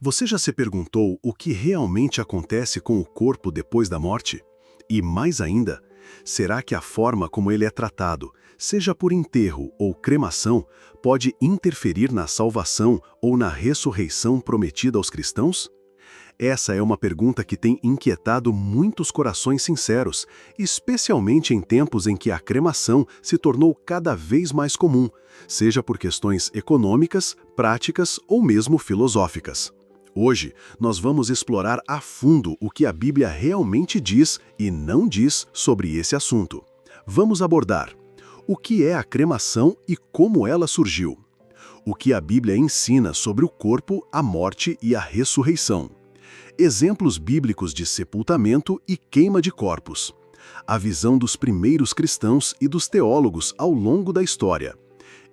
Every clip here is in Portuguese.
Você já se perguntou o que realmente acontece com o corpo depois da morte? E mais ainda, será que a forma como ele é tratado, seja por enterro ou cremação, pode interferir na salvação ou na ressurreição prometida aos cristãos? Essa é uma pergunta que tem inquietado muitos corações sinceros, especialmente em tempos em que a cremação se tornou cada vez mais comum, seja por questões econômicas, práticas ou mesmo filosóficas. Hoje, nós vamos explorar a fundo o que a Bíblia realmente diz e não diz sobre esse assunto. Vamos abordar o que é a cremação e como ela surgiu, o que a Bíblia ensina sobre o corpo, a morte e a ressurreição, exemplos bíblicos de sepultamento e queima de corpos, a visão dos primeiros cristãos e dos teólogos ao longo da história,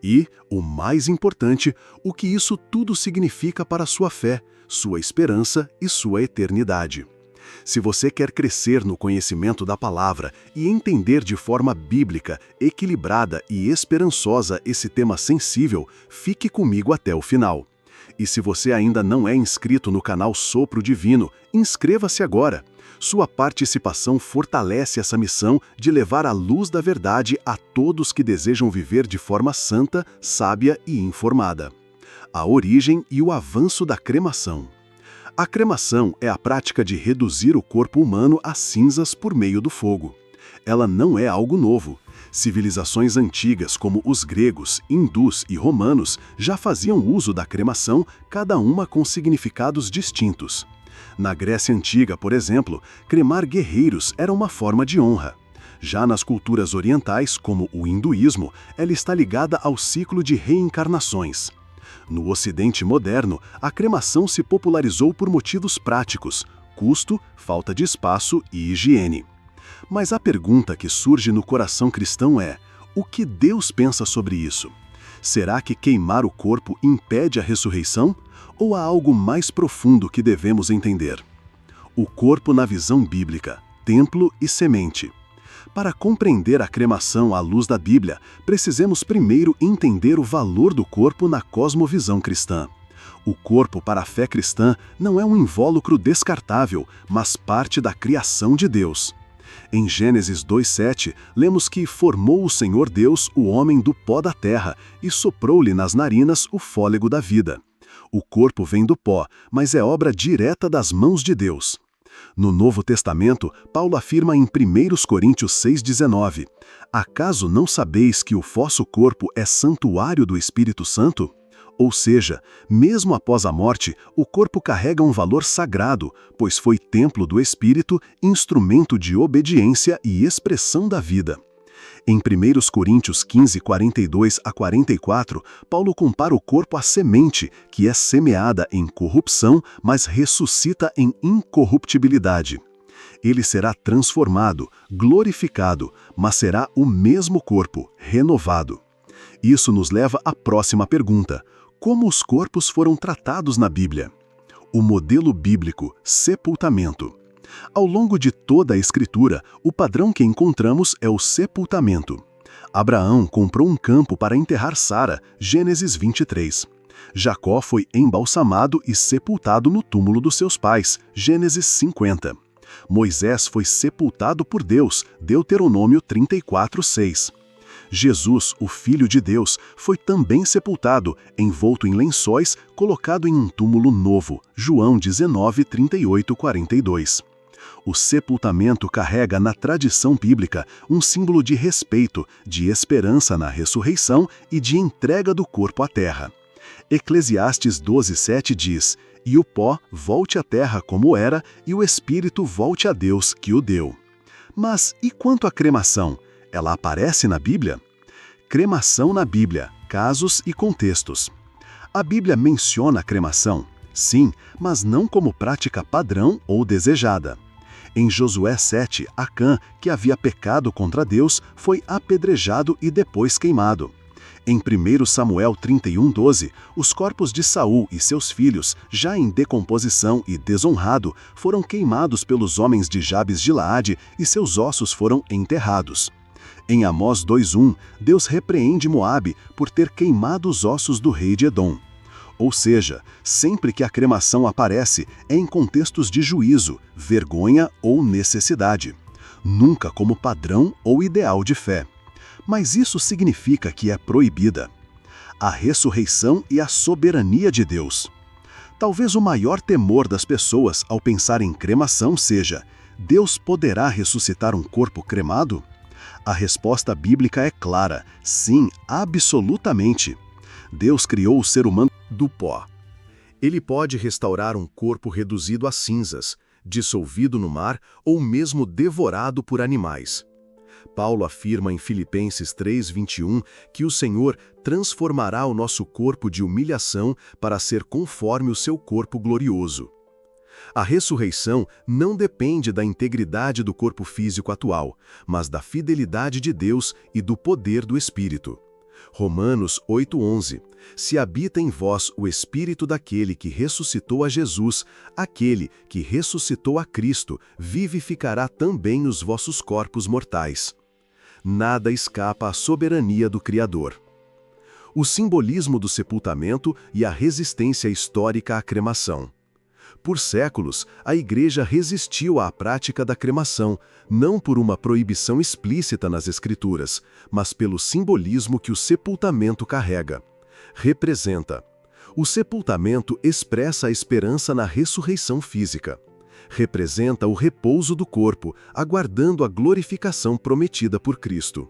e, o mais importante, o que isso tudo significa para a sua fé, sua esperança e sua eternidade. Se você quer crescer no conhecimento da palavra e entender de forma bíblica, equilibrada e esperançosa esse tema sensível, fique comigo até o final. E se você ainda não é inscrito no canal Sopro Divino, inscreva-se agora. Sua participação fortalece essa missão de levar a luz da verdade a todos que desejam viver de forma santa, sábia e informada. A origem e o avanço da cremação. A cremação é a prática de reduzir o corpo humano a cinzas por meio do fogo. Ela não é algo novo. Civilizações antigas como os gregos, hindus e romanos já faziam uso da cremação, cada uma com significados distintos. Na Grécia Antiga, por exemplo, cremar guerreiros era uma forma de honra. Já nas culturas orientais, como o hinduísmo, ela está ligada ao ciclo de reencarnações. No Ocidente moderno, a cremação se popularizou por motivos práticos, custo, falta de espaço e higiene. Mas a pergunta que surge no coração cristão é: o que Deus pensa sobre isso? Será que queimar o corpo impede a ressurreição? Ou há algo mais profundo que devemos entender? O corpo na visão bíblica, templo e semente. Para compreender a cremação à luz da Bíblia, precisamos primeiro entender o valor do corpo na cosmovisão cristã. O corpo para a fé cristã não é um invólucro descartável, mas parte da criação de Deus. Em Gênesis 2:7, lemos que formou o Senhor Deus o homem do pó da terra e soprou-lhe nas narinas o fôlego da vida. O corpo vem do pó, mas é obra direta das mãos de Deus. No Novo Testamento, Paulo afirma em 1 Coríntios 6,19: acaso não sabeis que o vosso corpo é santuário do Espírito Santo? Ou seja, mesmo após a morte, o corpo carrega um valor sagrado, pois foi templo do Espírito, instrumento de obediência e expressão da vida. Em 1 Coríntios 15, 42 a 44, Paulo compara o corpo à semente, que é semeada em corrupção, mas ressuscita em incorruptibilidade. Ele será transformado, glorificado, mas será o mesmo corpo, renovado. Isso nos leva à próxima pergunta: como os corpos foram tratados na Bíblia? O modelo bíblico, sepultamento. Ao longo de toda a Escritura, o padrão que encontramos é o sepultamento. Abraão comprou um campo para enterrar Sara, Gênesis 23. Jacó foi embalsamado e sepultado no túmulo dos seus pais, Gênesis 50. Moisés foi sepultado por Deus, Deuteronômio 34:6. Jesus, o Filho de Deus, foi também sepultado, envolto em lençóis, colocado em um túmulo novo, João 19, 38, 42. O sepultamento carrega na tradição bíblica um símbolo de respeito, de esperança na ressurreição e de entrega do corpo à terra. Eclesiastes 12:7 diz: e o pó volte à terra como era, e o espírito volte a Deus que o deu. Mas e quanto à cremação? Ela aparece na Bíblia? Cremação na Bíblia, casos e contextos. A Bíblia menciona a cremação? Sim, mas não como prática padrão ou desejada. Em Josué 7, Acã, que havia pecado contra Deus, foi apedrejado e depois queimado. Em 1 Samuel 31:12, os corpos de Saul e seus filhos, já em decomposição e desonrado, foram queimados pelos homens de Jabes-Gileade e seus ossos foram enterrados. Em Amós 2:1, Deus repreende Moabe por ter queimado os ossos do rei de Edom. Ou seja, sempre que a cremação aparece, é em contextos de juízo, vergonha ou necessidade. Nunca como padrão ou ideal de fé. Mas isso significa que é proibida. A ressurreição e a soberania de Deus. Talvez o maior temor das pessoas ao pensar em cremação seja: Deus poderá ressuscitar um corpo cremado? A resposta bíblica é clara: sim, absolutamente. Deus criou o ser humano do pó. Ele pode restaurar um corpo reduzido a cinzas, dissolvido no mar ou mesmo devorado por animais. Paulo afirma em Filipenses 3:21 que o Senhor transformará o nosso corpo de humilhação para ser conforme o seu corpo glorioso. A ressurreição não depende da integridade do corpo físico atual, mas da fidelidade de Deus e do poder do Espírito. Romanos 8:11. Se habita em vós o Espírito daquele que ressuscitou a Jesus, aquele que ressuscitou a Cristo, vivificará também os vossos corpos mortais. Nada escapa à soberania do Criador. O simbolismo do sepultamento e a resistência histórica à cremação. Por séculos, a Igreja resistiu à prática da cremação, não por uma proibição explícita nas Escrituras, mas pelo simbolismo que o sepultamento carrega. Representa. O sepultamento expressa a esperança na ressurreição física. Representa o repouso do corpo, aguardando a glorificação prometida por Cristo.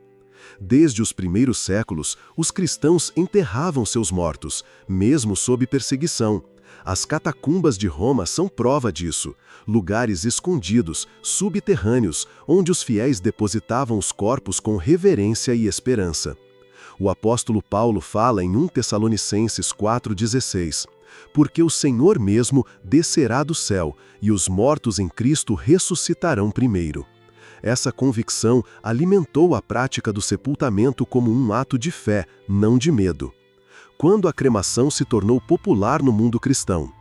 Desde os primeiros séculos, os cristãos enterravam seus mortos, mesmo sob perseguição. As catacumbas de Roma são prova disso, lugares escondidos, subterrâneos, onde os fiéis depositavam os corpos com reverência e esperança. O apóstolo Paulo fala em 1 Tessalonicenses 4,16, porque o Senhor mesmo descerá do céu, e os mortos em Cristo ressuscitarão primeiro. Essa convicção alimentou a prática do sepultamento como um ato de fé, não de medo. Quando a cremação se tornou popular no mundo cristão.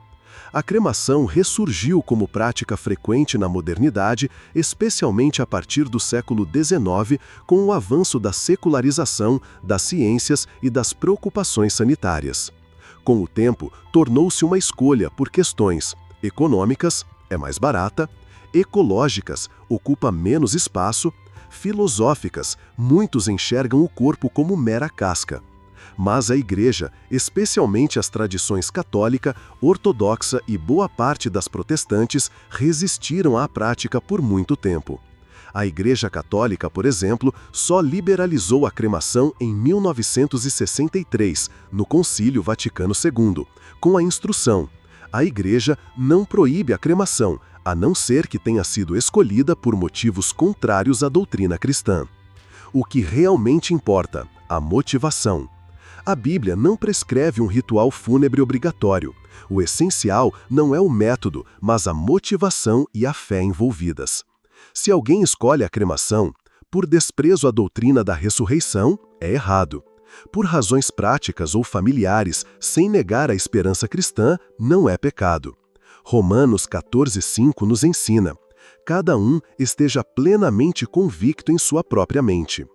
A cremação ressurgiu como prática frequente na modernidade, especialmente a partir do século XIX, com o avanço da secularização, das ciências e das preocupações sanitárias. Com o tempo, tornou-se uma escolha por questões econômicas, é mais barata, ecológicas, ocupa menos espaço, filosóficas, muitos enxergam o corpo como mera casca. Mas a Igreja, especialmente as tradições católica, ortodoxa e boa parte das protestantes, resistiram à prática por muito tempo. A Igreja Católica, por exemplo, só liberalizou a cremação em 1963, no Concílio Vaticano II, com a instrução: a Igreja não proíbe a cremação, a não ser que tenha sido escolhida por motivos contrários à doutrina cristã. O que realmente importa: a motivação. A Bíblia não prescreve um ritual fúnebre obrigatório. O essencial não é o método, mas a motivação e a fé envolvidas. Se alguém escolhe a cremação, por desprezo à doutrina da ressurreição, é errado. Por razões práticas ou familiares, sem negar a esperança cristã, não é pecado. Romanos 14:5 nos ensina: cada um esteja plenamente convicto em sua própria mente.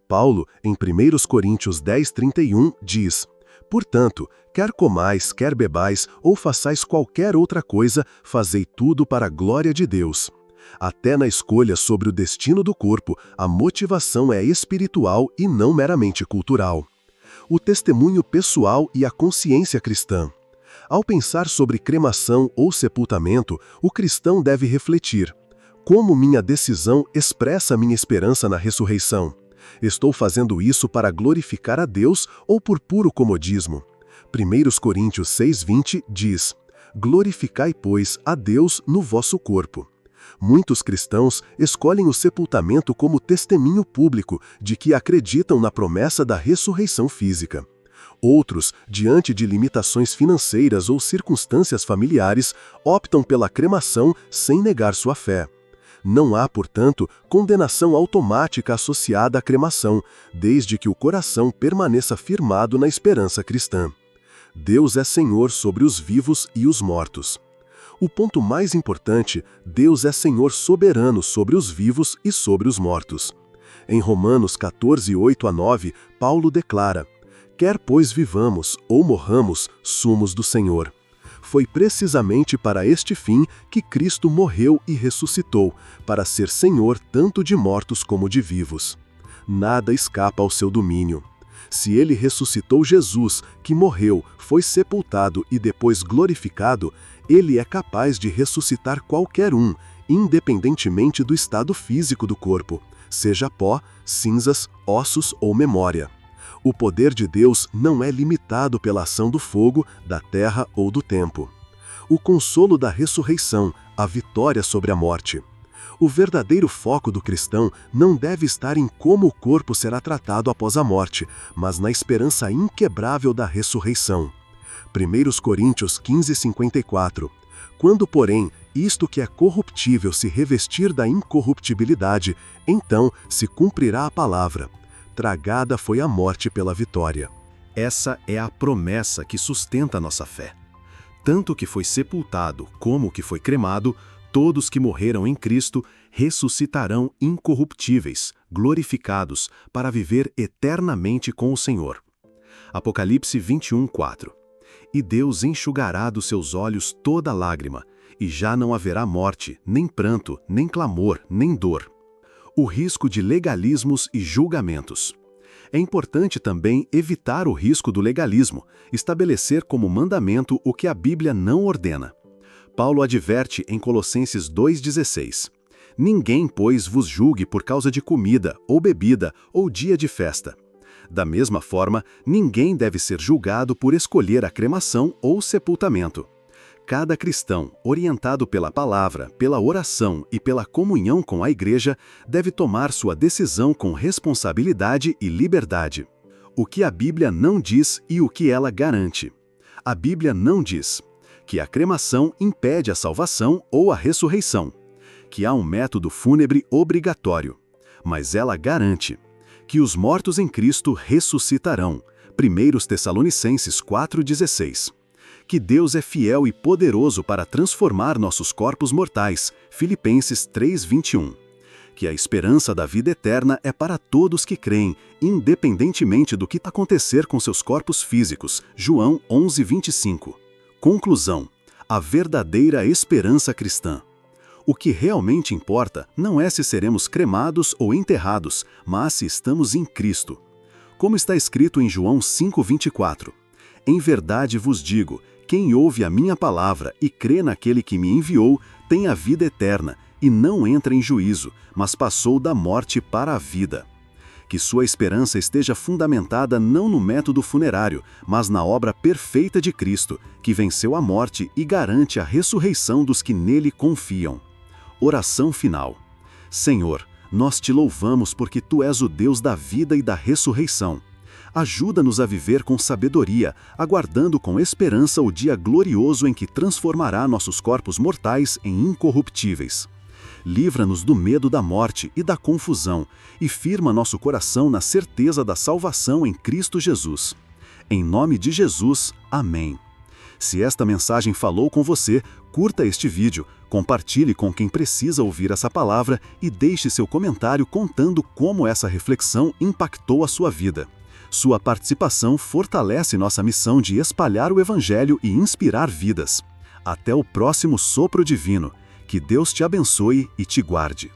Paulo, em 1 Coríntios 10:31, diz: portanto, quer comais, quer bebais, ou façais qualquer outra coisa, fazei tudo para a glória de Deus. Até na escolha sobre o destino do corpo, a motivação é espiritual e não meramente cultural. O testemunho pessoal e a consciência cristã. Ao pensar sobre cremação ou sepultamento, o cristão deve refletir: como minha decisão expressa minha esperança na ressurreição? Estou fazendo isso para glorificar a Deus ou por puro comodismo? 1 Coríntios 6:20 diz: glorificai, pois, a Deus no vosso corpo. Muitos cristãos escolhem o sepultamento como testemunho público de que acreditam na promessa da ressurreição física. Outros, diante de limitações financeiras ou circunstâncias familiares, optam pela cremação sem negar sua fé. Não há, portanto, condenação automática associada à cremação, desde que o coração permaneça firmado na esperança cristã. Deus é Senhor sobre os vivos e os mortos. O ponto mais importante: Deus é Senhor soberano sobre os vivos e sobre os mortos. Em Romanos 14:8-9, Paulo declara: Quer pois vivamos ou morramos, somos do Senhor. Foi precisamente para este fim que Cristo morreu e ressuscitou, para ser Senhor tanto de mortos como de vivos. Nada escapa ao seu domínio. Se ele ressuscitou Jesus, que morreu, foi sepultado e depois glorificado, ele é capaz de ressuscitar qualquer um, independentemente do estado físico do corpo, seja pó, cinzas, ossos ou memória. O poder de Deus não é limitado pela ação do fogo, da terra ou do tempo. O consolo da ressurreição, a vitória sobre a morte. O verdadeiro foco do cristão não deve estar em como o corpo será tratado após a morte, mas na esperança inquebrável da ressurreição. 1 Coríntios 15:54. Quando, porém, isto que é corruptível se revestir da incorruptibilidade, então se cumprirá a palavra: tragada foi a morte pela vitória. Essa é a promessa que sustenta a nossa fé. Tanto o que foi sepultado como o que foi cremado, todos que morreram em Cristo ressuscitarão incorruptíveis, glorificados, para viver eternamente com o Senhor. Apocalipse 21:4. E Deus enxugará dos seus olhos toda lágrima, e já não haverá morte, nem pranto, nem clamor, nem dor. O risco de legalismos e julgamentos. É importante também evitar o risco do legalismo, estabelecer como mandamento o que a Bíblia não ordena. Paulo adverte em Colossenses 2,16: Ninguém, pois, vos julgue por causa de comida, ou bebida, ou dia de festa. Da mesma forma, ninguém deve ser julgado por escolher a cremação ou sepultamento. Cada cristão, orientado pela palavra, pela oração e pela comunhão com a igreja, deve tomar sua decisão com responsabilidade e liberdade. O que a Bíblia não diz e o que ela garante. A Bíblia não diz que a cremação impede a salvação ou a ressurreição, que há um método fúnebre obrigatório, mas ela garante que os mortos em Cristo ressuscitarão. 1 Tessalonicenses 4,16. Que Deus é fiel e poderoso para transformar nossos corpos mortais. Filipenses 3:21. Que a esperança da vida eterna é para todos que creem, independentemente do que acontecer com seus corpos físicos. João 11:25. Conclusão: a verdadeira esperança cristã. O que realmente importa não é se seremos cremados ou enterrados, mas se estamos em Cristo. Como está escrito em João 5:24. Em verdade vos digo, quem ouve a minha palavra e crê naquele que me enviou, tem a vida eterna, e não entra em juízo, mas passou da morte para a vida. Que sua esperança esteja fundamentada não no método funerário, mas na obra perfeita de Cristo, que venceu a morte e garante a ressurreição dos que nele confiam. Oração final. Senhor, nós te louvamos porque Tu és o Deus da vida e da ressurreição. Ajuda-nos a viver com sabedoria, aguardando com esperança o dia glorioso em que transformará nossos corpos mortais em incorruptíveis. Livra-nos do medo da morte e da confusão, e firma nosso coração na certeza da salvação em Cristo Jesus. Em nome de Jesus, amém. Se esta mensagem falou com você, curta este vídeo, compartilhe com quem precisa ouvir essa palavra e deixe seu comentário contando como essa reflexão impactou a sua vida. Sua participação fortalece nossa missão de espalhar o Evangelho e inspirar vidas. Até o próximo Sopro Divino. Que Deus te abençoe e te guarde.